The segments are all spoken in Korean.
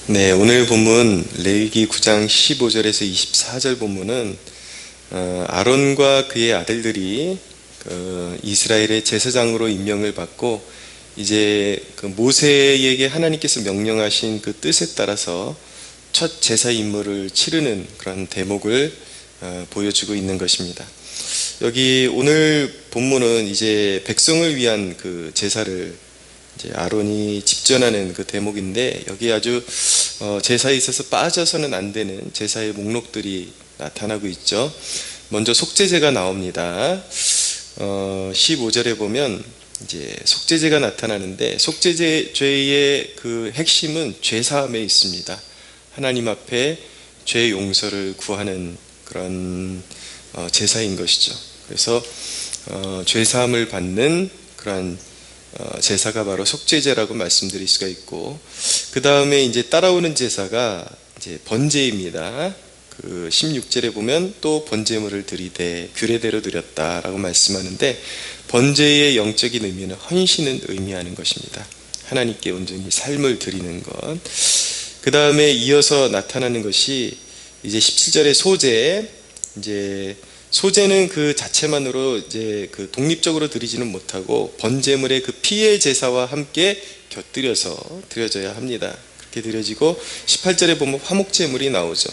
네, 오늘 본문 레위기 9장 15절에서 24절 본문은 아론과 그의 아들들이 이스라엘의 제사장으로 임명을 받고 이제 모세에게 하나님께서 명령하신 그 뜻에 따라서 첫 제사 임무를 치르는 그런 대목을 보여주고 있는 것입니다. 여기 오늘 본문은 이제 백성을 위한 그 제사를 이제 아론이 집전하는 그 대목인데, 여기 아주 제사에 있어서 빠져서는 안 되는 제사의 목록들이 나타나고 있죠. 먼저 속죄제가 나옵니다. 15절에 보면 이제 속죄제가 나타나는데, 속죄제의 그 핵심은 죄사함에 있습니다. 하나님 앞에 죄 용서를 구하는 그런 제사인 것이죠. 그래서 죄사함을 받는 그런 제사가 바로 속죄제라고 말씀드릴 수가 있고, 그 다음에 이제 따라오는 제사가 이제 번제입니다. 그 16절에 보면 또 번제물을 드리되 규례대로 드렸다라고 말씀하는데, 번제의 영적인 의미는 헌신을 의미하는 것입니다. 하나님께 온전히 삶을 드리는 것. 그 다음에 이어서 나타나는 것이 이제 17절의 소제. 이제 소제는 그 자체만으로 이제 그 독립적으로 드리지는 못하고 번제물의 그 피의 제사와 함께 곁들여서 드려져야 합니다. 그렇게 드려지고 18절에 보면 화목제물이 나오죠.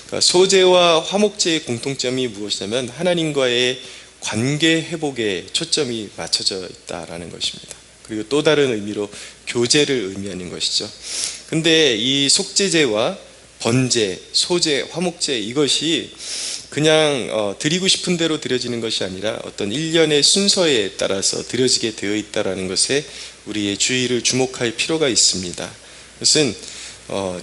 그러니까 소제와 화목제의 공통점이 무엇이냐면 하나님과의 관계 회복에 초점이 맞춰져 있다라는 것입니다. 그리고 또 다른 의미로 교제를 의미하는 것이죠. 근데 이 속죄제와 번제, 소제, 화목제, 이것이 그냥 드리고 싶은 대로 드려지는 것이 아니라 어떤 일련의 순서에 따라서 드려지게 되어 있다는 것에 우리의 주의를 주목할 필요가 있습니다. 그것은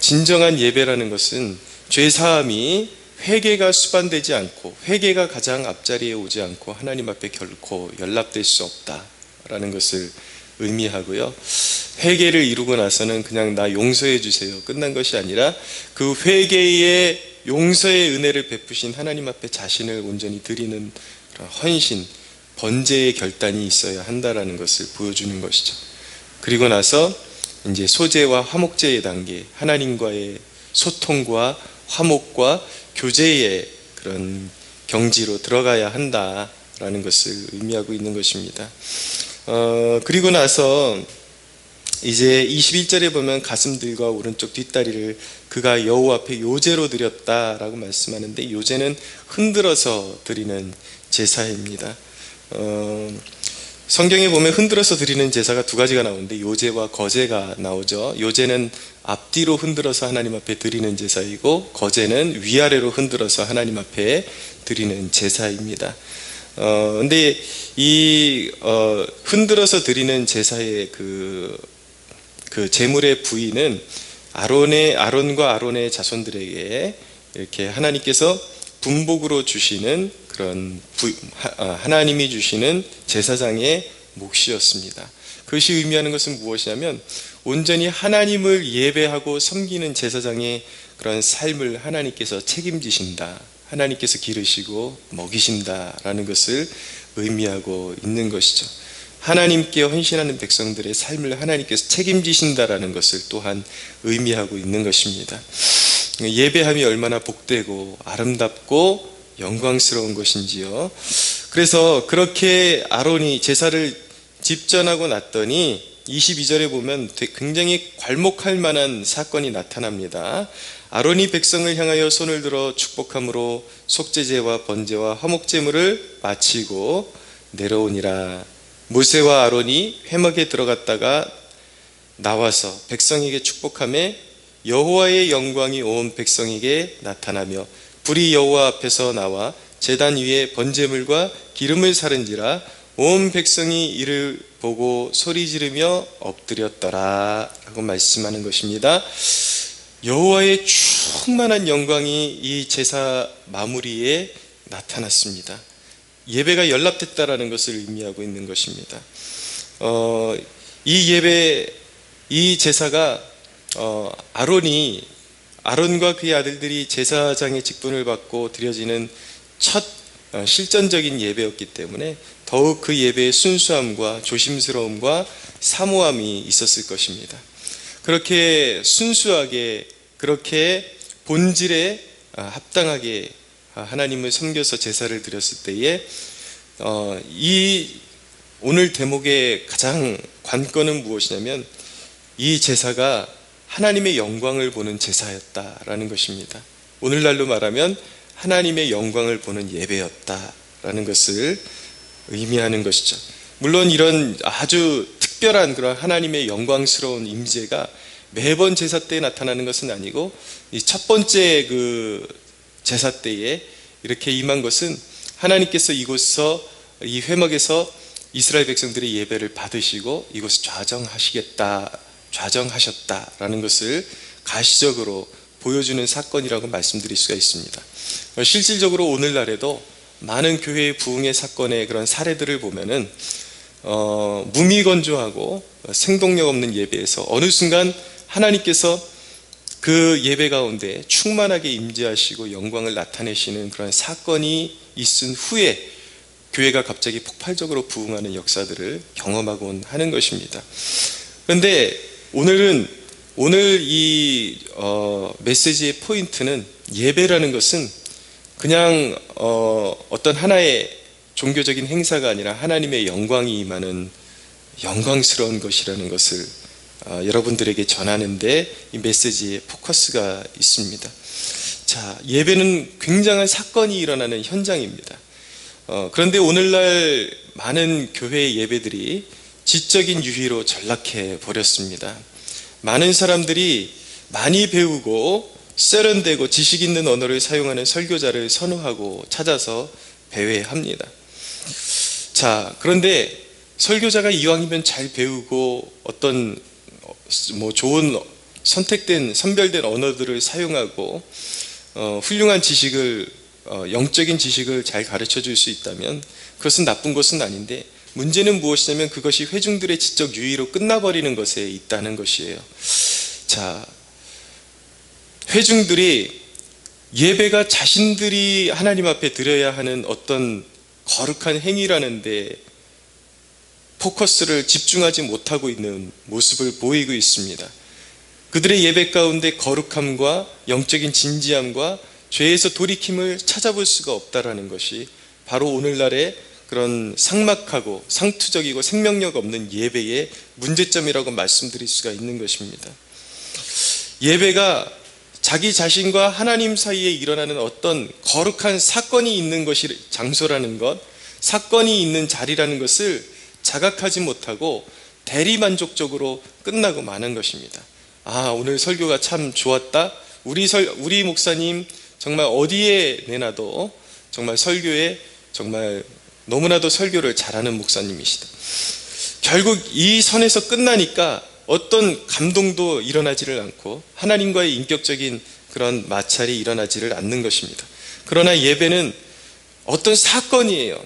진정한 예배라는 것은 죄사함이 회개가 수반되지 않고, 회개가 가장 앞자리에 오지 않고 하나님 앞에 결코 연락될 수 없다라는 것을 의미하고요. 회개를 이루고 나서는 그냥 나 용서해 주세요 끝난 것이 아니라, 그 회개의 용서의 은혜를 베푸신 하나님 앞에 자신을 온전히 드리는 헌신, 번제의 결단이 있어야 한다라는 것을 보여주는 것이죠. 그리고 나서 이제 소제와 화목제의 단계, 하나님과의 소통과 화목과 교제의 그런 경지로 들어가야 한다라는 것을 의미하고 있는 것입니다. 그리고 나서 이제 21절에 보면 가슴들과 오른쪽 뒷다리를 그가 여호와 앞에 요제로 드렸다라고 말씀하는데, 요제는 흔들어서 드리는 제사입니다. 성경에 보면 흔들어서 드리는 제사가 두 가지가 나오는데 요제와 거제가 나오죠. 요제는 앞뒤로 흔들어서 하나님 앞에 드리는 제사이고, 거제는 위아래로 흔들어서 하나님 앞에 드리는 제사입니다. 근데 이 흔들어서 드리는 제사의 그 제물의 부위는 아론과 아론의 자손들에게 이렇게 하나님께서 분복으로 주시는 그런 하나님이 주시는 제사장의 몫이었습니다. 그것이 의미하는 것은 무엇이냐면, 온전히 하나님을 예배하고 섬기는 제사장의 그런 삶을 하나님께서 책임지신다, 하나님께서 기르시고 먹이신다라는 것을 의미하고 있는 것이죠. 하나님께 헌신하는 백성들의 삶을 하나님께서 책임지신다라는 것을 또한 의미하고 있는 것입니다. 예배함이 얼마나 복되고 아름답고 영광스러운 것인지요. 그래서 그렇게 아론이 제사를 집전하고 났더니 22절에 보면 굉장히 괄목할 만한 사건이 나타납니다. 아론이 백성을 향하여 손을 들어 축복함으로 속죄제와 번제와 화목제물을 마치고 내려오니라. 모세와 아론이 회막에 들어갔다가 나와서 백성에게 축복하며 여호와의 영광이 온 백성에게 나타나며 불이 여호와 앞에서 나와 제단 위에 번제물과 기름을 사른지라. 온 백성이 이를 보고 소리 지르며 엎드렸더라 라고 말씀하는 것입니다. 여호와의 충만한 영광이 이 제사 마무리에 나타났습니다. 예배가 연락됐다라는 것을 의미하고 있는 것입니다. 이 예배, 이 제사가 아론과 그의 아들들이 제사장의 직분을 받고 드려지는 첫 실전적인 예배였기 때문에 더욱 그 예배의 순수함과 조심스러움과 사모함이 있었을 것입니다. 그렇게 순수하게 그렇게 본질에 합당하게 하나님을 섬겨서 제사를 드렸을 때에 이 오늘 대목의 가장 관건은 무엇이냐면 이 제사가 하나님의 영광을 보는 제사였다라는 것입니다. 오늘날로 말하면 하나님의 영광을 보는 예배였다라는 것을 의미하는 것이죠. 물론 이런 아주 특별한 그런 하나님의 영광스러운 임재가 매번 제사 때에 나타나는 것은 아니고 이 첫 번째 그 제사 때에 이렇게 임한 것은 하나님께서 이곳에서 이 회막에서 이스라엘 백성들의 예배를 받으시고 이곳을 좌정하셨다라는 것을 가시적으로 보여주는 사건이라고 말씀드릴 수가 있습니다. 실질적으로 오늘날에도 많은 교회의 부흥의 사건의 그런 사례들을 보면은 무미건조하고 생동력 없는 예배에서 어느 순간 하나님께서 그 예배 가운데 충만하게 임재하시고 영광을 나타내시는 그런 사건이 있은 후에 교회가 갑자기 폭발적으로 부흥하는 역사들을 경험하곤 하는 것입니다. 그런데 오늘 이 메시지의 포인트는 예배라는 것은 그냥 어떤 하나의 종교적인 행사가 아니라 하나님의 영광이 임하는 영광스러운 것이라는 것을 여러분들에게 전하는데 이 메시지에 포커스가 있습니다. 자, 예배는 굉장한 사건이 일어나는 현장입니다. 그런데 오늘날 많은 교회 예배들이 지적인 유희로 전락해 버렸습니다. 많은 사람들이 많이 배우고 세련되고 지식 있는 언어를 사용하는 설교자를 선호하고 찾아서 배회합니다. 자, 그런데 설교자가 이왕이면 잘 배우고 어떤 좋은 선택된 선별된 언어들을 사용하고 훌륭한 지식을 영적인 지식을 잘 가르쳐 줄 수 있다면 그것은 나쁜 것은 아닌데 문제는 무엇이냐면 그것이 회중들의 지적 유의로 끝나버리는 것에 있다는 것이에요. 자, 회중들이 예배가 자신들이 하나님 앞에 드려야 하는 어떤 거룩한 행위라는데 포커스를 집중하지 못하고 있는 모습을 보이고 있습니다. 그들의 예배 가운데 거룩함과 영적인 진지함과 죄에서 돌이킴을 찾아볼 수가 없다라는 것이 바로 오늘날의 그런 삭막하고 상투적이고 생명력 없는 예배의 문제점이라고 말씀드릴 수가 있는 것입니다. 예배가 자기 자신과 하나님 사이에 일어나는 어떤 거룩한 사건이 있는 것이 장소라는 것, 사건이 있는 자리라는 것을 자각하지 못하고 대리만족적으로 끝나고 마는 것입니다. 오늘 설교가 참 좋았다. 우리 목사님 정말 어디에 내놔도 정말 설교에 정말 너무나도 설교를 잘하는 목사님이시다. 결국 이 선에서 끝나니까 어떤 감동도 일어나지를 않고 하나님과의 인격적인 그런 마찰이 일어나지를 않는 것입니다. 그러나 예배는 어떤 사건이에요.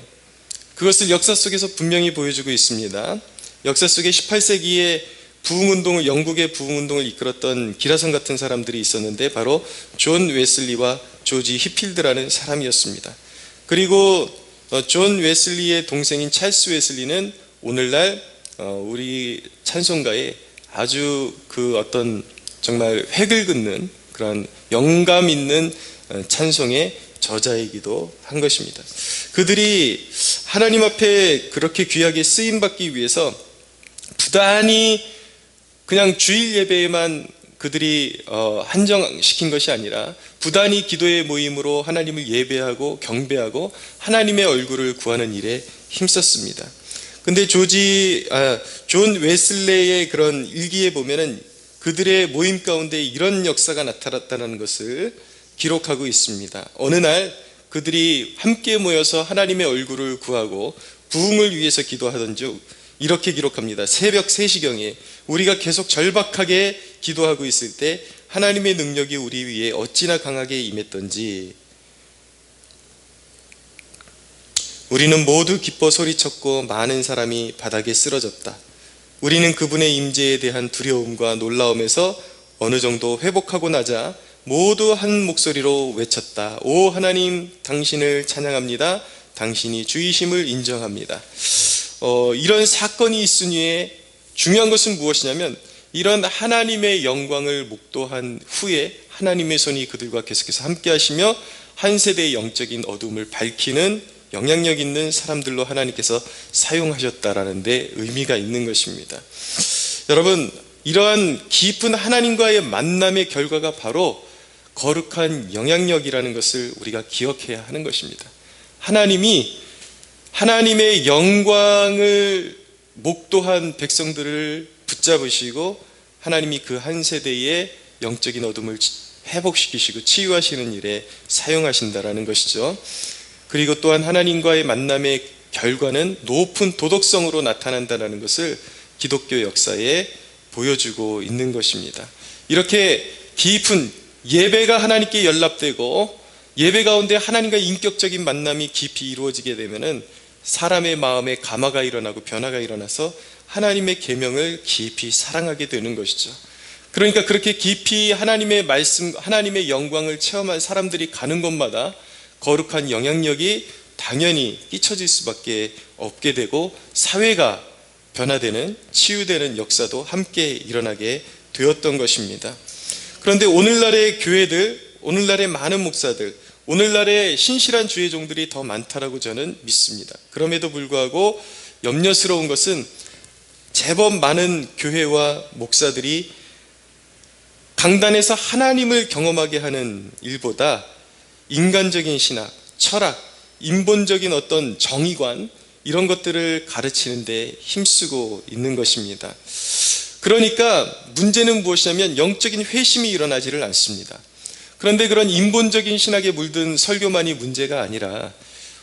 그것을 역사 속에서 분명히 보여주고 있습니다. 역사 속에 18세기에 부흥운동을, 영국의 부흥운동을 이끌었던 기라성 같은 사람들이 있었는데 바로 존 웨슬리와 조지 히필드라는 사람이었습니다. 그리고 존 웨슬리의 동생인 찰스 웨슬리는 오늘날 우리 찬송가에 아주 그 어떤 정말 획을 긋는 그런 영감 있는 찬송의 저자이기도 한 것입니다. 그들이 하나님 앞에 그렇게 귀하게 쓰임받기 위해서 부단히 그냥 주일 예배에만 그들이 한정시킨 것이 아니라 부단히 기도의 모임으로 하나님을 예배하고 경배하고 하나님의 얼굴을 구하는 일에 힘썼습니다. 근데 존 웨슬레의 그런 일기에 보면은 그들의 모임 가운데 이런 역사가 나타났다는 것을 기록하고 있습니다. 어느 날 그들이 함께 모여서 하나님의 얼굴을 구하고 부흥을 위해서 기도하던 중 이렇게 기록합니다. 새벽 3시경에 우리가 계속 절박하게 기도하고 있을 때 하나님의 능력이 우리 위에 어찌나 강하게 임했던지 우리는 모두 기뻐 소리쳤고 많은 사람이 바닥에 쓰러졌다. 우리는 그분의 임재에 대한 두려움과 놀라움에서 어느 정도 회복하고 나자 모두 한 목소리로 외쳤다. 오 하나님, 당신을 찬양합니다. 당신이 주이심을 인정합니다. 이런 사건이 있은 후에 중요한 것은 무엇이냐면 이런 하나님의 영광을 목도한 후에 하나님의 손이 그들과 계속해서 함께 하시며 한 세대의 영적인 어둠을 밝히는 영향력 있는 사람들로 하나님께서 사용하셨다라는 데 의미가 있는 것입니다. 여러분, 이러한 깊은 하나님과의 만남의 결과가 바로 거룩한 영향력이라는 것을 우리가 기억해야 하는 것입니다. 하나님이 하나님의 영광을 목도한 백성들을 붙잡으시고 하나님이 그 한 세대의 영적인 어둠을 회복시키시고 치유하시는 일에 사용하신다라는 것이죠. 그리고 또한 하나님과의 만남의 결과는 높은 도덕성으로 나타난다는 것을 기독교 역사에 보여주고 있는 것입니다. 이렇게 깊은 예배가 하나님께 연락되고 예배 가운데 하나님과 인격적인 만남이 깊이 이루어지게 되면은 사람의 마음에 감화가 일어나고 변화가 일어나서 하나님의 계명을 깊이 사랑하게 되는 것이죠. 그러니까 그렇게 깊이 하나님의 말씀, 하나님의 영광을 체험한 사람들이 가는 곳마다 거룩한 영향력이 당연히 끼쳐질 수밖에 없게 되고 사회가 변화되는, 치유되는 역사도 함께 일어나게 되었던 것입니다. 그런데 오늘날의 교회들, 오늘날의 많은 목사들, 오늘날의 신실한 주의 종들이 더 많다라고 저는 믿습니다. 그럼에도 불구하고 염려스러운 것은 제법 많은 교회와 목사들이 강단에서 하나님을 경험하게 하는 일보다 인간적인 신학, 철학, 인본적인 어떤 정의관 이런 것들을 가르치는 데 힘쓰고 있는 것입니다. 그러니까 문제는 무엇이냐면 영적인 회심이 일어나지를 않습니다. 그런데 그런 인본적인 신학에 물든 설교만이 문제가 아니라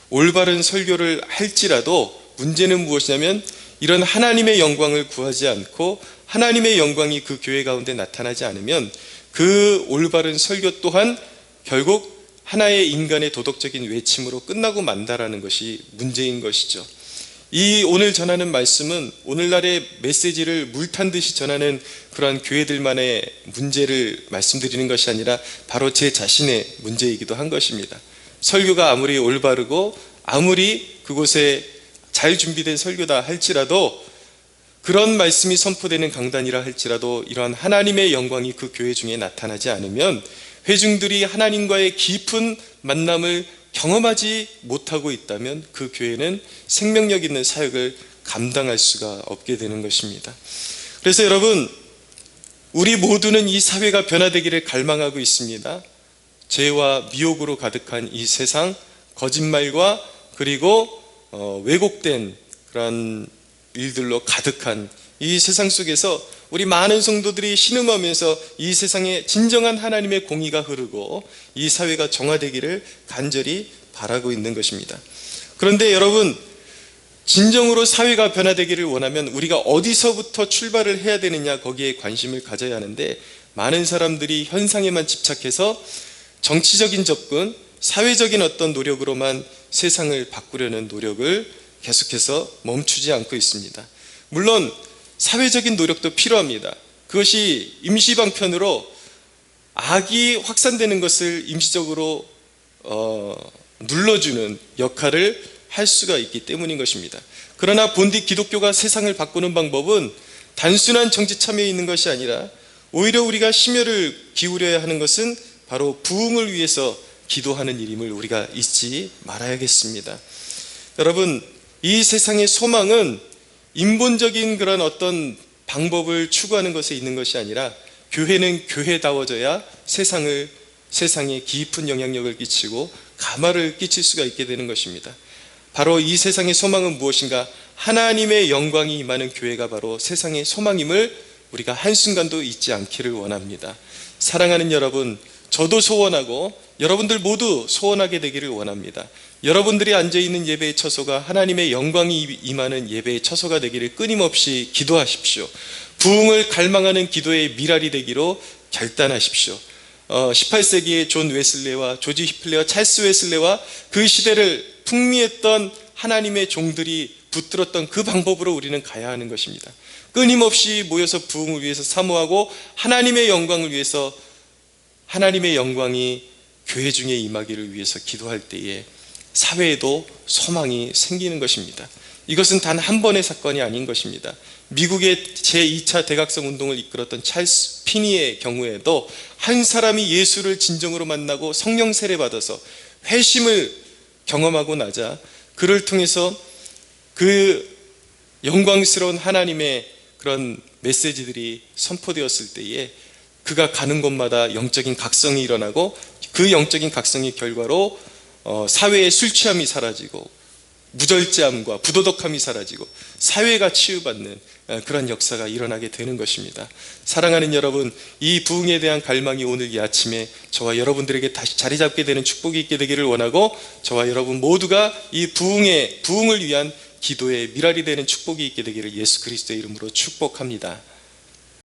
올바른 설교를 할지라도 문제는 무엇이냐면 이런 하나님의 영광을 구하지 않고 하나님의 영광이 그 교회 가운데 나타나지 않으면 그 올바른 설교 또한 결국 하나의 인간의 도덕적인 외침으로 끝나고 만다라는 것이 문제인 것이죠. 이 오늘 전하는 말씀은 오늘날의 메시지를 물탄 듯이 전하는 그러한 교회들만의 문제를 말씀드리는 것이 아니라 바로 제 자신의 문제이기도 한 것입니다. 설교가 아무리 올바르고 아무리 그곳에 잘 준비된 설교다 할지라도 그런 말씀이 선포되는 강단이라 할지라도 이러한 하나님의 영광이 그 교회 중에 나타나지 않으면 회중들이 하나님과의 깊은 만남을 경험하지 못하고 있다면 그 교회는 생명력 있는 사역을 감당할 수가 없게 되는 것입니다. 그래서 여러분, 우리 모두는 이 사회가 변화되기를 갈망하고 있습니다. 죄와 미혹으로 가득한 이 세상, 거짓말과 그리고 왜곡된 그런 일들로 가득한 이 세상 속에서 우리 많은 성도들이 신음하면서 이 세상에 진정한 하나님의 공의가 흐르고 이 사회가 정화되기를 간절히 바라고 있는 것입니다. 그런데 여러분, 진정으로 사회가 변화되기를 원하면 우리가 어디서부터 출발을 해야 되느냐, 거기에 관심을 가져야 하는데 많은 사람들이 현상에만 집착해서 정치적인 접근, 사회적인 어떤 노력으로만 세상을 바꾸려는 노력을 계속해서 멈추지 않고 있습니다. 물론 사회적인 노력도 필요합니다. 그것이 임시방편으로 악이 확산되는 것을 임시적으로 눌러주는 역할을 할 수가 있기 때문인 것입니다. 그러나 본디 기독교가 세상을 바꾸는 방법은 단순한 정치 참여에 있는 것이 아니라 오히려 우리가 심혈을 기울여야 하는 것은 바로 부흥을 위해서 기도하는 일임을 우리가 잊지 말아야겠습니다. 여러분, 이 세상의 소망은 인본적인 그런 어떤 방법을 추구하는 것에 있는 것이 아니라 교회는 교회다워져야 세상에 깊은 영향력을 끼치고 감화를 끼칠 수가 있게 되는 것입니다. 바로 이 세상의 소망은 무엇인가? 하나님의 영광이 임하는 교회가 바로 세상의 소망임을 우리가 한순간도 잊지 않기를 원합니다. 사랑하는 여러분, 저도 소원하고 여러분들 모두 소원하게 되기를 원합니다. 여러분들이 앉아있는 예배의 처소가 하나님의 영광이 임하는 예배의 처소가 되기를 끊임없이 기도하십시오. 부흥을 갈망하는 기도의 미랄이 되기로 결단하십시오. 18세기의 존 웨슬레와 조지 히플레와 찰스 웨슬레와 그 시대를 풍미했던 하나님의 종들이 붙들었던 그 방법으로 우리는 가야 하는 것입니다. 끊임없이 모여서 부흥을 위해서 사모하고 하나님의 영광을 위해서, 하나님의 영광이 교회 중에 임하기를 위해서 기도할 때에 사회에도 소망이 생기는 것입니다. 이것은 단 한 번의 사건이 아닌 것입니다. 미국의 제2차 대각성 운동을 이끌었던 찰스 피니의 경우에도 한 사람이 예수를 진정으로 만나고 성령 세례 받아서 회심을 경험하고 나자 그를 통해서 그 영광스러운 하나님의 그런 메시지들이 선포되었을 때에 그가 가는 곳마다 영적인 각성이 일어나고 그 영적인 각성의 결과로 사회의 술 취함이 사라지고 무절제함과 부도덕함이 사라지고 사회가 치유받는 그런 역사가 일어나게 되는 것입니다. 사랑하는 여러분, 이 부흥에 대한 갈망이 오늘 이 아침에 저와 여러분들에게 다시 자리 잡게 되는 축복이 있게 되기를 원하고, 저와 여러분 모두가 이 부흥을 위한 기도의 미랄이 되는 축복이 있게 되기를 예수 그리스도의 이름으로 축복합니다.